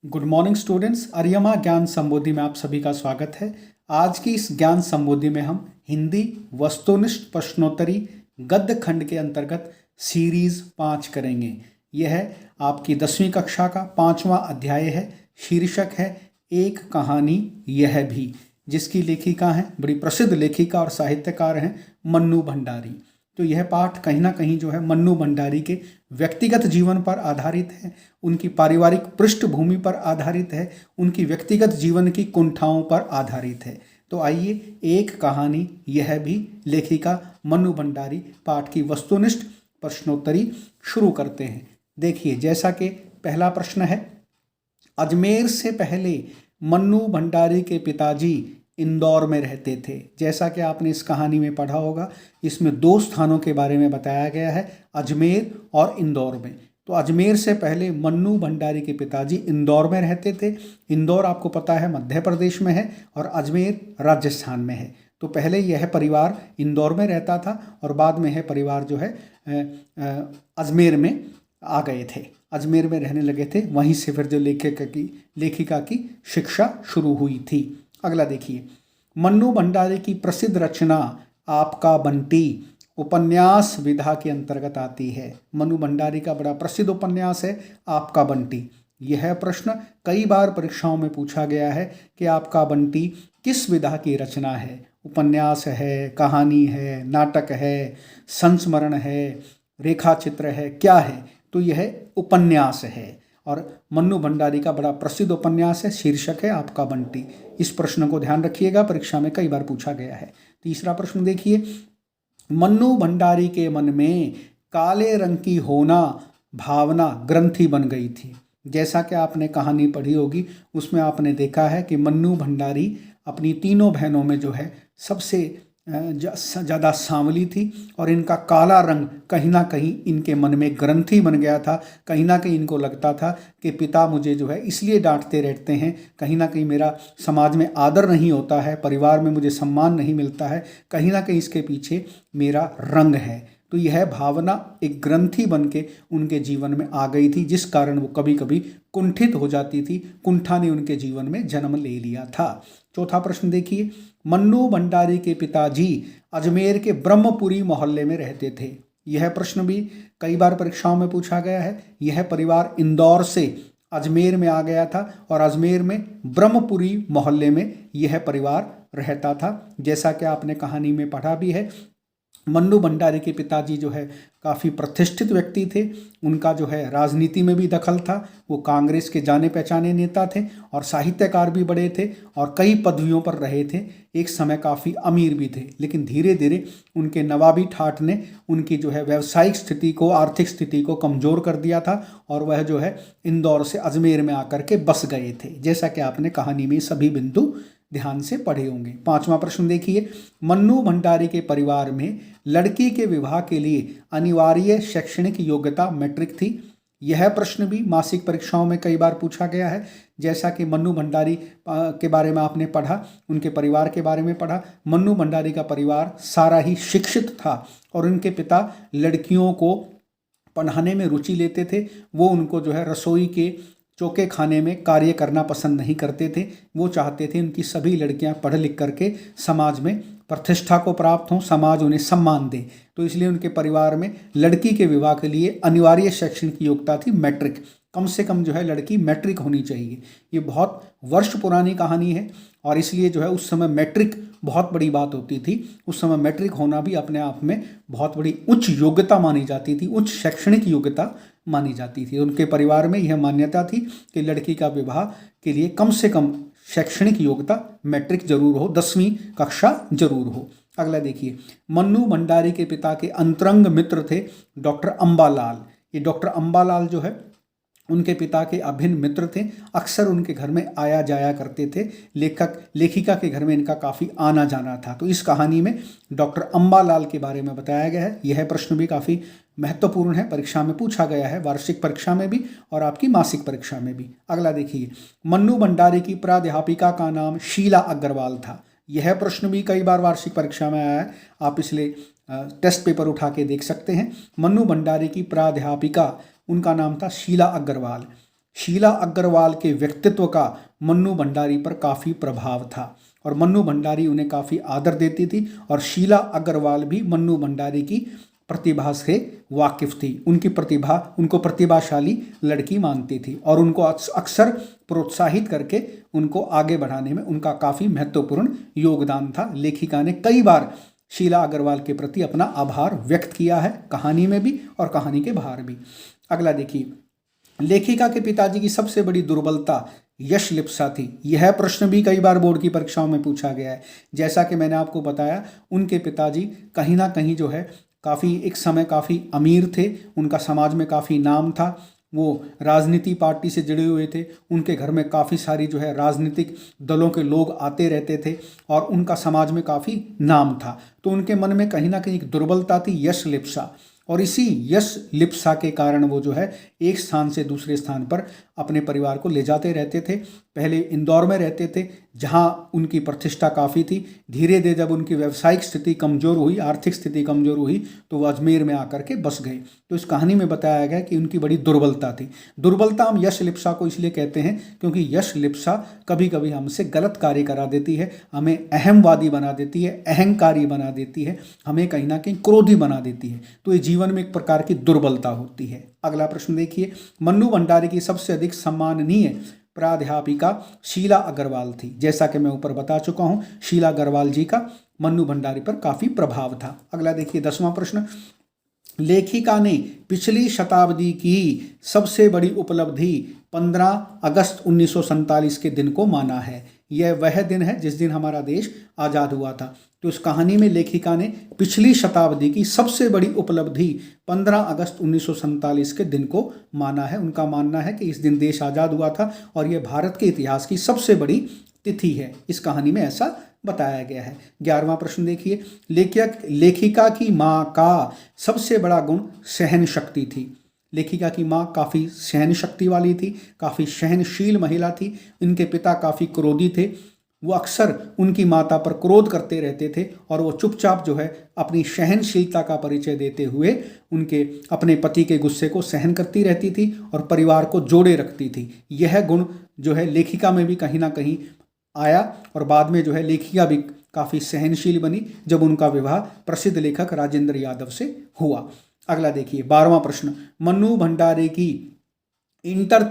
Good morning students. Aryama ज्ञान संबोधि में आप सभी का स्वागत है। आज की इस ज्ञान संबोधि में हम हिंदी वस्तुनिष्ठ प्रश्नोत्तरी गद्य खंड के अंतर्गत सीरीज 5 करेंगे। यह है आपकी 10वीं कक्षा का 5वां अध्याय है। शीर्षक है एक कहानी यह भी, जिसकी लेखिका हैं बड़ी प्रसिद्ध लेखिका और साहित्यकार हैं मन्नू भंडारी। तो यह पाठ कहीं ना कहीं जो है मन्नू भंडारी के व्यक्तिगत जीवन पर आधारित है, उनकी पारिवारिक पृष्ठभूमि पर आधारित है, उनकी व्यक्तिगत जीवन की कुंठाओं पर आधारित है। तो आइए एक कहानी यह भी लेखिका मन्नू भंडारी पाठ की वस्तुनिष्ठ प्रश्नोत्तरी शुरू करते हैं। देखिए, जैसा कि पहला प्रश्न है, अजमेर से पहले मन्नू भंडारी के पिताजी इंदौर में रहते थे। जैसा कि आपने इस कहानी में पढ़ा होगा, इसमें 2 स्थानों के बारे में बताया गया है, अजमेर और इंदौर में। तो अजमेर से पहले मन्नू भंडारी के पिताजी इंदौर में रहते थे। इंदौर आपको पता है मध्य प्रदेश में है और अजमेर राजस्थान में है। तो पहले यह परिवार इंदौर में रहता था और बाद में यह परिवार जो है अजमेर में आ गए थे, अजमेर में रहने लगे थे। वहीं से फिर जो लेखिका की शिक्षा शुरू हुई थी। अगला देखिए, मन्नू भंडारी की प्रसिद्ध रचना आपका बंटी उपन्यास विधा के अंतर्गत आती है। मन्नू भंडारी का बड़ा प्रसिद्ध उपन्यास है आपका बंटी। यह प्रश्न कई बार परीक्षाओं में पूछा गया है कि आपका बंटी किस विधा की रचना है। उपन्यास है, कहानी है, नाटक है, संस्मरण है, रेखा चित्र है, क्या है? तो यह उपन्यास है और मन्नू भंडारी का बड़ा प्रसिद्ध उपन्यास है, शीर्षक है आपका बंटी। इस प्रश्न को ध्यान रखिएगा, परीक्षा में कई बार पूछा गया है। तीसरा प्रश्न देखिए, मन्नू भंडारी के मन में काले रंग की होना भावना ग्रंथि बन गई थी। जैसा कि आपने कहानी पढ़ी होगी, उसमें आपने देखा है कि मन्नू भंडारी अपनी तीनों बहनों में जो है सबसे ज़्यादा सांवली थी और इनका काला रंग कहीं ना कहीं इनके मन में ग्रंथि बन गया था। कहीं ना कहीं इनको लगता था कि पिता मुझे जो है इसलिए डांटते रहते हैं, कहीं ना कहीं मेरा समाज में आदर नहीं होता है, परिवार में मुझे सम्मान नहीं मिलता है, कहीं ना कहीं इसके पीछे मेरा रंग है। तो यह भावना एक ग्रंथि बन के उनके जीवन में आ गई थी, जिस कारण वो कभी कभी कुंठित हो जाती थी। कुंठा ने उनके जीवन में जन्म ले लिया था। चौथा प्रश्न देखिए, मन्नू भंडारी के पिताजी अजमेर के ब्रह्मपुरी मोहल्ले में रहते थे। यह प्रश्न भी कई बार परीक्षाओं में पूछा गया है। यह परिवार इंदौर से अजमेर में आ गया था और अजमेर में ब्रह्मपुरी मोहल्ले में यह परिवार रहता था। जैसा कि आपने कहानी में पढ़ा भी है, मन्नू भंडारी के पिताजी जो है काफ़ी प्रतिष्ठित व्यक्ति थे। उनका जो है राजनीति में भी दखल था, वो कांग्रेस के जाने पहचाने नेता थे और साहित्यकार भी बड़े थे और कई पदवियों पर रहे थे। एक समय काफ़ी अमीर भी थे, लेकिन धीरे धीरे उनके नवाबी ठाठ ने उनकी जो है व्यावसायिक स्थिति को, आर्थिक स्थिति को कमज़ोर कर दिया था और वह जो है इंदौर से अजमेर में आकर के बस गए थे। जैसा कि आपने कहानी में सभी बिंदु ध्यान से पढ़े होंगे। 5वां प्रश्न देखिए, मन्नू भंडारी के परिवार में लड़की के विवाह के लिए अनिवार्य शैक्षणिक योग्यता मैट्रिक थी। यह प्रश्न भी मासिक परीक्षाओं में कई बार पूछा गया है। जैसा कि मन्नू भंडारी के बारे में आपने पढ़ा, उनके परिवार के बारे में पढ़ा। मन्नू भंडारी का परिवार सारा ही शिक्षित था और उनके पिता लड़कियों को पढ़ाने में रुचि लेते थे। वो उनको जो है रसोई के चौके खाने में कार्य करना पसंद नहीं करते थे। वो चाहते थे उनकी सभी लड़कियां पढ़ लिख करके समाज में प्रतिष्ठा को प्राप्त हों, समाज उन्हें सम्मान दे। तो इसलिए उनके परिवार में लड़की के विवाह के लिए अनिवार्य शैक्षणिक योग्यता थी मैट्रिक। कम से कम जो है लड़की मैट्रिक होनी चाहिए। ये बहुत वर्ष पुरानी कहानी है और इसलिए जो है उस समय मैट्रिक बहुत बड़ी बात होती थी। उस समय मैट्रिक होना भी अपने आप में बहुत बड़ी उच्च योग्यता मानी जाती थी, उच्च शैक्षणिक योग्यता मानी जाती थी। उनके परिवार में यह मान्यता थी कि लड़की का विवाह के लिए कम से कम शैक्षणिक योग्यता मैट्रिक जरूर हो, 10वीं कक्षा जरूर हो। अगला देखिए, मन्नू भंडारी के पिता के अंतरंग मित्र थे डॉक्टर अंबालाल। ये डॉक्टर अंबालाल जो है उनके पिता के अभिन्न मित्र थे। अक्सर उनके घर में आया जाया करते थे। लेखिका के घर में इनका काफ़ी आना जाना था। तो इस कहानी में डॉक्टर अंबालाल के बारे में बताया गया है। यह प्रश्न भी काफ़ी महत्वपूर्ण है, परीक्षा में पूछा गया है, वार्षिक परीक्षा में भी और आपकी मासिक परीक्षा में भी। अगला देखिए, मन्नू भंडारी की प्राध्यापिका का नाम शीला अग्रवाल था। यह प्रश्न भी कई बार वार्षिक परीक्षा में आया है, आप इसलिए टेस्ट पेपर उठा के देख सकते हैं। मन्नू भंडारी की प्राध्यापिका, उनका नाम था शीला अग्रवाल। शीला अग्रवाल के व्यक्तित्व का मन्नू भंडारी पर काफ़ी प्रभाव था और मन्नू भंडारी उन्हें काफ़ी आदर देती थी और शीला अग्रवाल भी मन्नू भंडारी की प्रतिभा से वाकिफ थी। उनको प्रतिभाशाली लड़की मानती थी और उनको अक्सर प्रोत्साहित करके उनको आगे बढ़ाने में उनका काफ़ी महत्वपूर्ण योगदान था। लेखिका ने कई बार शीला अग्रवाल के प्रति अपना आभार व्यक्त किया है, कहानी में भी और कहानी के बाहर भी। अगला देखिए, लेखिका के पिताजी की सबसे बड़ी दुर्बलता यशलिप्सा थी। यह प्रश्न भी कई बार बोर्ड की परीक्षाओं में पूछा गया है। जैसा कि मैंने आपको बताया, उनके पिताजी कहीं ना कहीं जो है एक समय काफ़ी अमीर थे, उनका समाज में काफ़ी नाम था, वो राजनीति पार्टी से जुड़े हुए थे, उनके घर में काफ़ी सारी जो है राजनीतिक दलों के लोग आते रहते थे और उनका समाज में काफ़ी नाम था। तो उनके मन में कहीं ना कहीं एक दुर्बलता थी, यशलिप्सा, और इसी यशलिप्सा के कारण वो जो है एक स्थान से दूसरे स्थान पर अपने परिवार को ले जाते रहते थे। पहले इंदौर में रहते थे जहाँ उनकी प्रतिष्ठा काफ़ी थी। धीरे धीरे जब उनकी व्यावसायिक स्थिति कमज़ोर हुई, आर्थिक स्थिति कमज़ोर हुई, तो वो अजमेर में आकर के बस गए। तो इस कहानी में बताया गया कि उनकी बड़ी दुर्बलता थी। दुर्बलता हम यशलिप्सा को इसलिए कहते हैं क्योंकि यशलिप्सा कभी कभी हमसे गलत कार्य करा देती है, हमें अहमवादी बना देती है, अहंकारी बना देती है, हमें कहीं ना कहीं क्रोधी बना देती है। तो ये जीवन में एक प्रकार की दुर्बलता होती है। अगला प्रश्न देखिए, मन्नू भंडारी की सबसे अधिक सम्माननीय प्राध्यापिका शीला अग्रवाल थी। जैसा कि मैं ऊपर बता चुका हूं, शीला अग्रवाल जी का मन्नू भंडारी पर काफ़ी प्रभाव था। अगला देखिए, 10वां प्रश्न, लेखिका ने पिछली शताब्दी की सबसे बड़ी उपलब्धि 15 अगस्त 1947 के दिन को माना है। यह वह दिन है जिस दिन हमारा देश आज़ाद हुआ था। तो इस कहानी में लेखिका ने पिछली शताब्दी की सबसे बड़ी उपलब्धि 15 अगस्त 1947 के दिन को माना है। उनका मानना है कि इस दिन देश आज़ाद हुआ था और यह भारत के इतिहास की सबसे बड़ी तिथि है। इस कहानी में ऐसा बताया गया है। 11वां प्रश्न देखिए, लेखिका की माँ का सबसे बड़ा गुण सहन शक्ति थी। लेखिका की माँ काफ़ी सहन शक्ति वाली थी, काफ़ी सहनशील महिला थी। इनके पिता काफ़ी क्रोधी थे, वो अक्सर उनकी माता पर क्रोध करते रहते थे और वो चुपचाप जो है अपनी सहनशीलता का परिचय देते हुए अपने पति के गुस्से को सहन करती रहती थी और परिवार को जोड़े रखती थी। यह गुण जो है लेखिका में भी कहीं ना कहीं आया और बाद में जो है लेखिका भी काफ़ी सहनशील बनी जब उनका विवाह प्रसिद्ध लेखक राजेंद्र यादव से हुआ। अगला देखिए, 12वां प्रश्न, मन्नू भंडारी की इंटर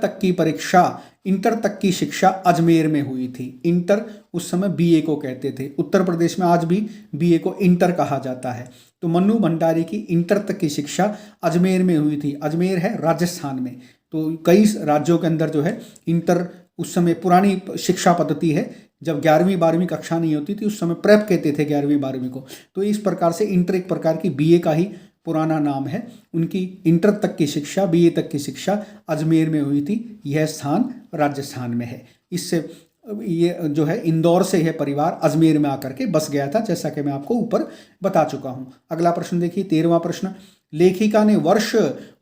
तक की शिक्षा अजमेर में हुई थी। इंटर उस समय बीए को कहते थे। उत्तर प्रदेश में आज भी बीए को इंटर कहा जाता है। तो मन्नू भंडारी की इंटर तक की शिक्षा अजमेर में हुई थी। अजमेर है राजस्थान में। तो कई राज्यों के अंदर जो है इंटर, उस समय पुरानी शिक्षा पद्धति है, जब 11वीं 12वीं कक्षा नहीं होती थी उस समय प्रेप कहते थे 11वीं 12वीं को। तो इस प्रकार से इंटर एक प्रकार की बीए का ही पुराना नाम है। उनकी इंटर तक की शिक्षा, बीए तक की शिक्षा अजमेर में हुई थी। यह स्थान राजस्थान में है। इससे ये जो है इंदौर से यह परिवार अजमेर में आकर के बस गया था, जैसा कि मैं आपको ऊपर बता चुका हूँ। अगला प्रश्न देखिए, 13वां प्रश्न, लेखिका ने वर्ष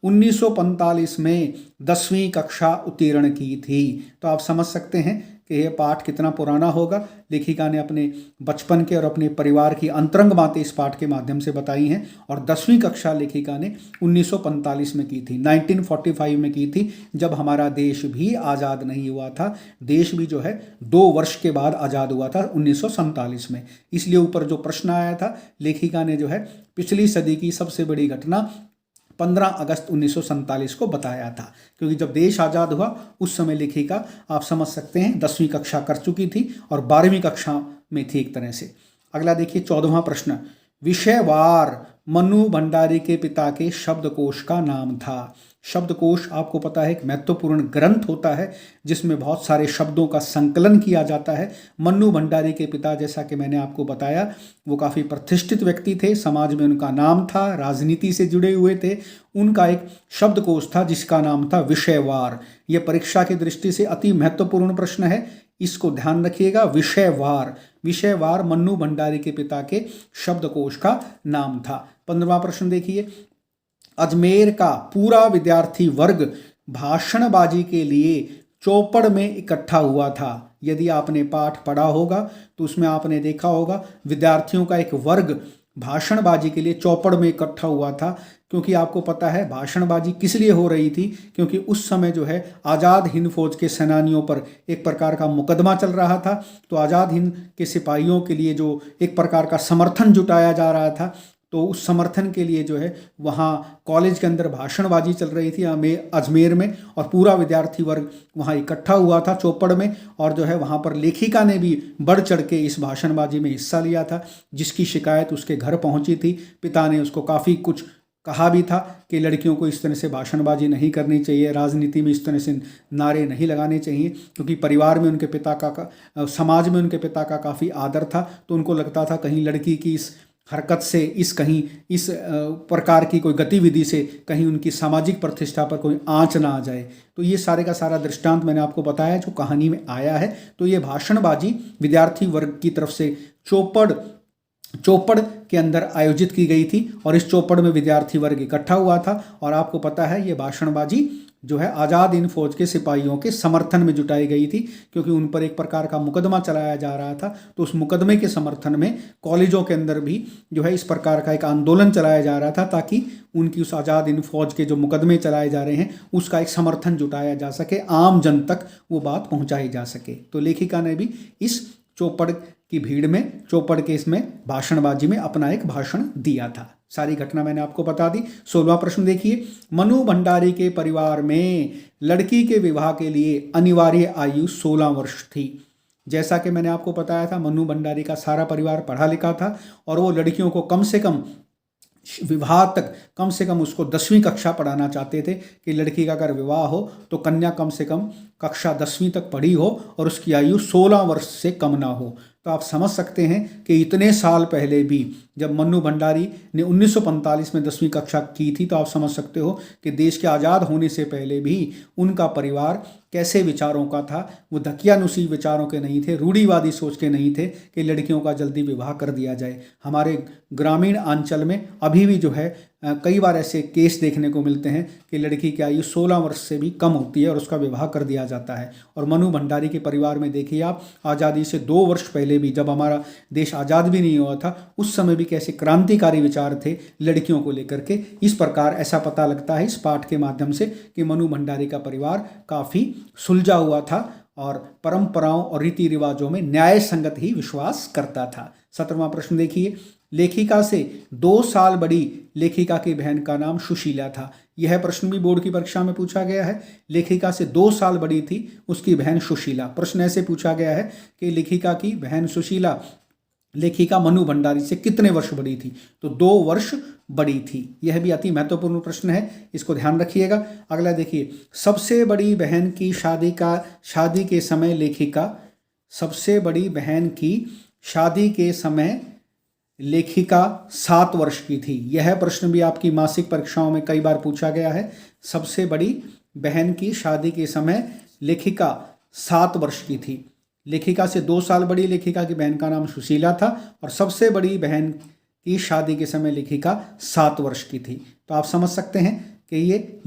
1945 में 10वीं कक्षा उत्तीर्ण की थी। तो आप समझ सकते हैं कि यह पाठ कितना पुराना होगा। लेखिका ने अपने बचपन के और अपने परिवार की अंतरंग बातें इस पाठ के माध्यम से बताई हैं और 10वीं कक्षा लेखिका ने 1945 में की थी, 1945 में की थी, जब हमारा देश भी आज़ाद नहीं हुआ था। देश भी जो है 2 वर्ष के बाद आज़ाद हुआ था 1947 में। इसलिए ऊपर जो प्रश्न आया था, लेखिका ने जो है पिछली सदी की सबसे बड़ी घटना 15 अगस्त 1947 को बताया था, क्योंकि जब देश आज़ाद हुआ उस समय लेखिका आप समझ सकते हैं 10वीं कक्षा कर चुकी थी और 12वीं कक्षा में थी एक तरह से। अगला देखिए, 14वां प्रश्न, विषयवार मन्नू भंडारी के पिता के शब्दकोश का नाम था। शब्दकोश आपको पता है एक महत्वपूर्ण ग्रंथ होता है जिसमें बहुत सारे शब्दों का संकलन किया जाता है। मन्नू भंडारी के पिता, जैसा कि मैंने आपको बताया, वो काफ़ी प्रतिष्ठित व्यक्ति थे, समाज में उनका नाम था, राजनीति से जुड़े हुए थे। उनका एक शब्दकोश था जिसका नाम था विषयवार। यह परीक्षा की दृष्टि से अति महत्वपूर्ण प्रश्न है, इसको ध्यान रखिएगा। विषयवार मन्नू भंडारी के पिता के शब्दकोश का नाम था। 15वां प्रश्न देखिए, अजमेर का पूरा विद्यार्थी वर्ग भाषणबाजी के लिए चौपड़ में इकट्ठा हुआ था। यदि आपने पाठ पढ़ा होगा तो उसमें आपने देखा होगा विद्यार्थियों का एक वर्ग भाषणबाजी के लिए चौपड़ में इकट्ठा हुआ था, क्योंकि आपको पता है भाषणबाजी किस लिए हो रही थी, क्योंकि उस समय जो है आज़ाद हिंद फौज के सेनानियों पर एक प्रकार का मुकदमा चल रहा था। तो आज़ाद हिंद के सिपाहियों के लिए जो एक प्रकार का समर्थन जुटाया जा रहा था, तो उस समर्थन के लिए जो है वहाँ कॉलेज के अंदर भाषणबाजी चल रही थी अजमेर में, और पूरा विद्यार्थी वर्ग वहाँ इकट्ठा हुआ था चौपड़ में, और जो है वहाँ पर लेखिका ने भी बढ़ चढ़ के इस भाषणबाजी में हिस्सा लिया था, जिसकी शिकायत उसके घर पहुँची थी। पिता ने उसको काफ़ी कुछ कहा भी था कि लड़कियों को इस तरह से भाषणबाजी नहीं करनी चाहिए, राजनीति में इस तरह से नारे नहीं लगाने चाहिए, क्योंकि परिवार में उनके पिता का समाज में उनके पिता का काफ़ी आदर था। तो उनको लगता था कहीं लड़की की इस हरकत से, इस प्रकार की कोई गतिविधि से कहीं उनकी सामाजिक प्रतिष्ठा पर कोई आंच ना आ जाए। तो ये सारे का सारा दृष्टांत मैंने आपको बताया जो कहानी में आया है। तो ये भाषणबाजी विद्यार्थी वर्ग की तरफ से चौपड़ के अंदर आयोजित की गई थी, और इस चौपड़ में विद्यार्थी वर्ग इकट्ठा हुआ था। और आपको पता है ये भाषणबाजी जो है आज़ाद हिंद फौज के सिपाहियों के समर्थन में जुटाई गई थी, क्योंकि उन पर एक प्रकार का मुकदमा चलाया जा रहा था। तो उस मुकदमे के समर्थन में कॉलेजों के अंदर भी जो है इस प्रकार का एक आंदोलन चलाया जा रहा था, ताकि उनकी उस आज़ाद हिंद फौज के जो मुकदमे चलाए जा रहे हैं उसका एक समर्थन जुटाया जा सके, आम जन तक वो बात पहुँचाई जा सके। तो लेखिका ने भी इस चौपड़ की भीड़ में, चौपड़ के इसमें भाषणबाजी में अपना एक भाषण दिया था। सारी घटना मैंने आपको बता दी। 16वां प्रश्न देखिए, मनु भंडारी के परिवार में लड़की के विवाह के लिए अनिवार्य आयु 16 वर्ष थी। जैसा कि मैंने आपको बताया था, मनु भंडारी का सारा परिवार पढ़ा लिखा था, और वो लड़कियों को कम से कम विवाह तक कम से कम उसको 10वीं कक्षा पढ़ाना चाहते थे, कि लड़की का अगर विवाह हो तो कन्या कम से कम कक्षा 10वीं तक पढ़ी हो और उसकी आयु 16 वर्ष से कम ना हो। तो आप समझ सकते हैं कि इतने साल पहले भी जब मन्नू भंडारी ने 1945 में 10वीं कक्षा की थी, तो आप समझ सकते हो कि देश के आज़ाद होने से पहले भी उनका परिवार कैसे विचारों का था। वो धकियानुसी विचारों के नहीं थे, रूढ़िवादी सोच के नहीं थे कि लड़कियों का जल्दी विवाह कर दिया जाए। हमारे ग्रामीण अंचल में अभी भी जो है कई बार ऐसे केस देखने को मिलते हैं कि लड़की की आयु 16 वर्ष से भी कम होती है और उसका विवाह कर दिया जाता है। और मनु भंडारी के परिवार में देखिए आप, आज़ादी से 2 वर्ष पहले भी, जब हमारा देश आज़ाद भी नहीं हुआ था, उस समय भी कैसे क्रांतिकारी विचार थे लड़कियों को लेकर के। इस प्रकार ऐसा पता लगता है इस पाठ के माध्यम से कि मनु भंडारी का परिवार काफ़ी सुलझा हुआ था और परंपराओं और रीति रिवाजों में न्याय संगत ही विश्वास करता था। 17वां प्रश्न देखिए, लेखिका से 2 साल बड़ी लेखिका की बहन का नाम सुशीला था। यह प्रश्न भी बोर्ड की परीक्षा में पूछा गया है। लेखिका से 2 साल बड़ी थी उसकी बहन सुशीला। प्रश्न ऐसे पूछा गया है कि लेखिका की बहन सुशीला लेखिका मनु भंडारी से कितने वर्ष बड़ी थी, तो 2 वर्ष बड़ी थी। यह भी अति महत्वपूर्ण प्रश्न है, इसको ध्यान रखिएगा। अगला देखिए, सबसे बड़ी बहन की शादी के समय लेखिका, सबसे बड़ी बहन की शादी के समय लेखिका 7 वर्ष की थी। यह प्रश्न भी आपकी मासिक परीक्षाओं में कई बार पूछा गया है। सबसे बड़ी बहन की शादी के समय लेखिका 7 वर्ष की थी। लेखिका से 2 साल बड़ी लेखिका की बहन का नाम सुशीला था, और सबसे बड़ी बहन की शादी के समय लेखिका 7 वर्ष की थी। तो आप समझ सकते हैं कि ये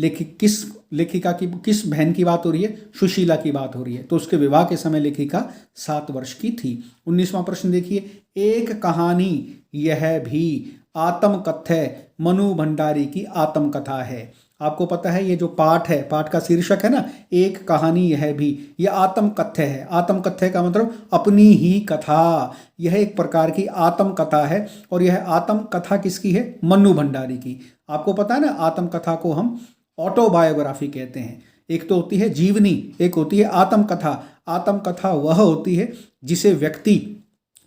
लेखिका की किस बहन की बात हो रही है, सुशीला की बात हो रही है। तो उसके विवाह के समय लेखिका 7 वर्ष की थी। 19वां प्रश्न देखिए, एक कहानी यह भी आत्मकथ्य मनु भंडारी की आत्मकथा है। आपको पता है ये जो पाठ है, पाठ का शीर्षक है ना, एक कहानी यह भी, यह आत्मकथ्य है। आत्मकथ्य का मतलब अपनी ही कथा। यह एक प्रकार की आत्मकथा है, और यह आत्मकथा किसकी है, मनु भंडारी की। आपको पता है ना, आत्मकथा को हम ऑटोबायोग्राफी कहते हैं। एक तो होती है जीवनी, एक होती है आत्मकथा। आत्मकथा वह होती है जिसे व्यक्ति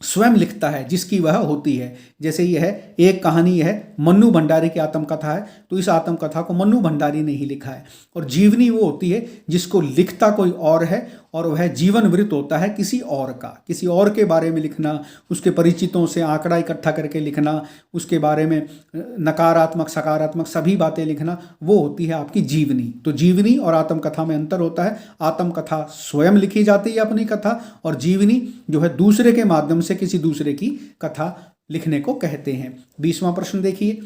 स्वयं लिखता है, जिसकी वह होती है। जैसे यह एक कहानी है मन्नू भंडारी की आत्मकथा है, तो इस आत्मकथा को मन्नू भंडारी ने ही लिखा है। और जीवनी वो होती है जिसको लिखता कोई और है, और वह जीवन वृत्त होता है किसी और का। किसी और के बारे में लिखना, उसके परिचितों से आंकड़ा इकट्ठा करके लिखना, उसके बारे में नकारात्मक सकारात्मक सभी बातें लिखना, वो होती है आपकी जीवनी। तो जीवनी और आत्मकथा में अंतर होता है। आत्मकथा स्वयं लिखी जाती है अपनी कथा, और जीवनी जो है दूसरे के माध्यम से किसी दूसरे की कथा लिखने को कहते हैं। 20वां प्रश्न देखिए,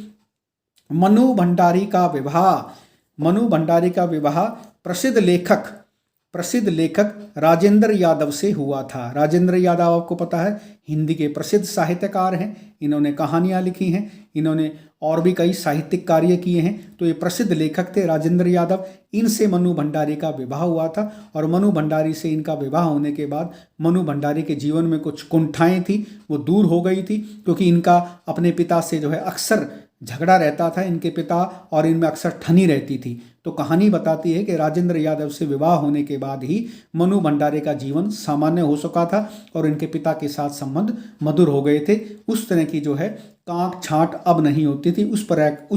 मनु भंडारी का विवाह प्रसिद्ध लेखक राजेंद्र यादव से हुआ था। राजेंद्र यादव आपको पता है हिंदी के प्रसिद्ध साहित्यकार हैं। इन्होंने कहानियाँ लिखी हैं, इन्होंने और भी कई साहित्यिक कार्य किए हैं। तो ये प्रसिद्ध लेखक थे राजेंद्र यादव। इनसे मनु भंडारी का विवाह हुआ था और मनु भंडारी से इनका विवाह होने के बाद मनु भंडारी के जीवन में कुछ कुंठाएं थी वो दूर हो गई थी, क्योंकि इनका अपने पिता से जो है अक्सर झगड़ा रहता था इनके पिता, और इनमें अक्सर ठनी रहती थी। तो कहानी बताती है कि राजेंद्र यादव से विवाह होने के बाद ही मनु भंडारी का जीवन सामान्य हो चुका था और इनके पिता के साथ संबंध मधुर हो गए थे। उस तरह की जो है कांट छांट अब नहीं होती थी, उस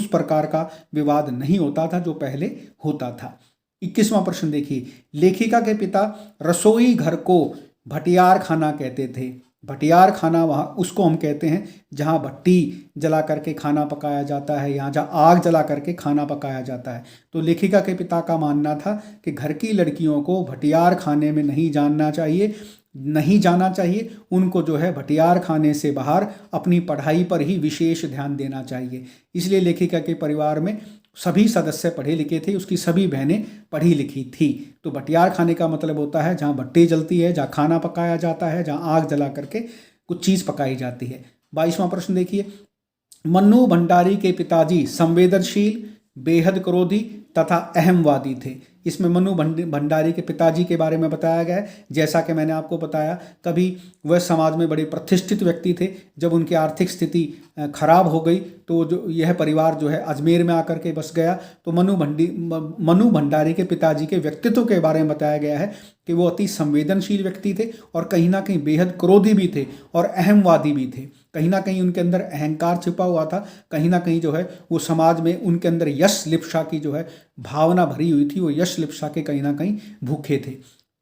प्रकार का विवाद नहीं होता था जो पहले होता था। 21वां प्रश्न देखिए, लेखिका के पिता रसोई घर को भटियार खाना कहते थे। भटियार खाना वहाँ उसको हम कहते हैं जहाँ भट्टी जला करके खाना पकाया जाता है, यहाँ जहाँ आग जला करके खाना पकाया जाता है। तो लेखिका के पिता का मानना था कि घर की लड़कियों को भटियार खाने में नहीं जाना चाहिए, उनको जो है भटियार खाने से बाहर अपनी पढ़ाई पर ही विशेष ध्यान देना चाहिए। इसलिए लेखिका के परिवार में सभी सदस्य पढ़े लिखे थे, उसकी सभी बहनें पढ़ी लिखी थी। तो भटियार खाने का मतलब होता है जहाँ भट्टी जलती है, जहाँ खाना पकाया जाता है, जहाँ आग जला करके कुछ चीज़ पकाई जाती है। 22वां प्रश्न देखिए, मन्नू भंडारी के पिताजी संवेदनशील, बेहद क्रोधी तथा अहमवादी थे। इसमें मन्नू भंडारी के पिताजी के बारे में बताया गया है। जैसा कि मैंने आपको बताया, कभी वह समाज में बड़े प्रतिष्ठित व्यक्ति थे, जब उनकी आर्थिक स्थिति खराब हो गई तो जो यह परिवार जो है अजमेर में आकर के बस गया। तो मन्नू भंडारी के पिताजी के व्यक्तित्व के बारे में बताया गया है कि वो अति संवेदनशील व्यक्ति थे और कहीं ना कहीं बेहद क्रोधी भी थे और अहमवादी भी थे। कहीं ना कहीं उनके अंदर अहंकार छिपा हुआ था, कहीं ना कहीं जो है वो समाज में उनके अंदर यश लिप्सा की जो है भावना भरी हुई थी, वो यश लिप्सा के कहीं ना कहीं भूखे थे।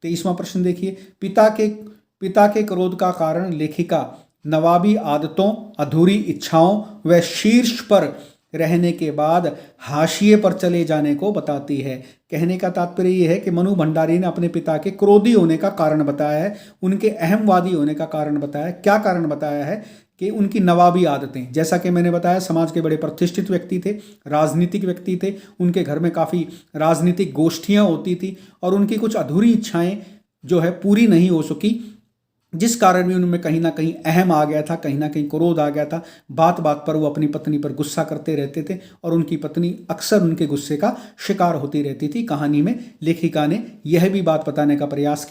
23वां प्रश्न देखिए, पिता के क्रोध का कारण लेखिका नवाबी आदतों, अधूरी इच्छाओं व शीर्ष पर रहने के बाद हाशिए पर चले जाने को बताती है। कहने का तात्पर्य ये है कि मनु भंडारी ने अपने पिता के क्रोधी होने का कारण बताया है, उनके अहमवादी होने का कारण बताया है। क्या कारण बताया है कि उनकी नवाबी आदतें, जैसा कि मैंने बताया समाज के बड़े प्रतिष्ठित व्यक्ति थे, राजनीतिक व्यक्ति थे, उनके घर में काफ़ी राजनीतिक गोष्ठियाँ होती थी और उनकी कुछ अधूरी इच्छाएं जो है पूरी नहीं हो सकी, जिस कारण भी उनमें कहीं ना कहीं अहम आ गया था, कहीं ना कहीं क्रोध आ गया था। बात बात पर वो अपनी पत्नी पर गुस्सा करते रहते थे और उनकी पत्नी अक्सर उनके गुस्से का शिकार होती रहती थी। कहानी में लेखिका ने यह भी बात बताने का प्रयास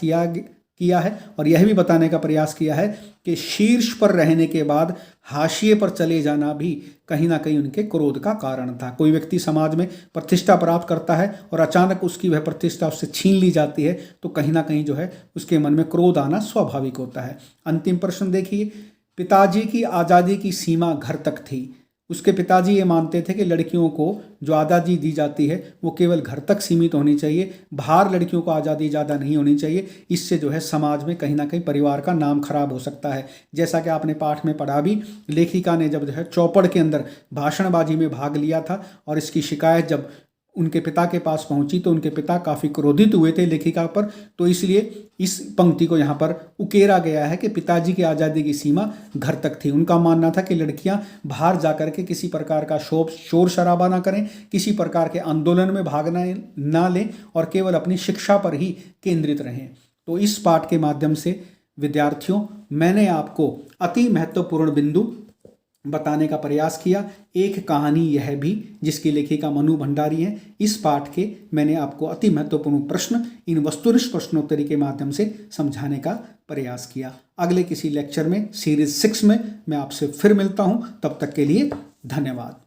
किया है और यह भी बताने का प्रयास किया है कि शीर्ष पर रहने के बाद हाशिए पर चले जाना भी कहीं ना कहीं उनके क्रोध का कारण था। कोई व्यक्ति समाज में प्रतिष्ठा प्राप्त करता है और अचानक उसकी वह प्रतिष्ठा उससे छीन ली जाती है तो कहीं ना कहीं जो है उसके मन में क्रोध आना स्वाभाविक होता है। अंतिम प्रश्न देखिए, पिताजी की आज़ादी की सीमा घर तक थी। उसके पिताजी ये मानते थे कि लड़कियों को जो आज़ादी दी जाती है वो केवल घर तक सीमित होनी चाहिए, बाहर लड़कियों को आज़ादी ज़्यादा नहीं होनी चाहिए। इससे जो है समाज में कहीं ना कहीं परिवार का नाम खराब हो सकता है। जैसा कि आपने पाठ में पढ़ा भी, लेखिका ने जब जो है चौपड़ के अंदर भाषणबाजी में भाग लिया था और इसकी शिकायत जब उनके पिता के पास पहुंची तो उनके पिता काफ़ी क्रोधित हुए थे लेखिका पर। तो इसलिए इस पंक्ति को यहाँ पर उकेरा गया है कि पिताजी की आज़ादी की सीमा घर तक थी। उनका मानना था कि लड़कियाँ बाहर जाकर के किसी प्रकार का शोर शराबा ना करें, किसी प्रकार के आंदोलन में भाग ना लें और केवल अपनी शिक्षा पर ही केंद्रित रहें। तो इस पाठ के माध्यम से विद्यार्थियों मैंने आपको अति महत्वपूर्ण बिंदु बताने का प्रयास किया। एक कहानी यह भी जिसकी लेखिका मनु भंडारी हैं। इस पाठ के मैंने आपको अति महत्वपूर्ण प्रश्न इन वस्तुनिष्ठ प्रश्नोत्तरी के माध्यम से समझाने का प्रयास किया। अगले किसी लेक्चर में सीरीज 6 में मैं आपसे फिर मिलता हूं। तब तक के लिए धन्यवाद।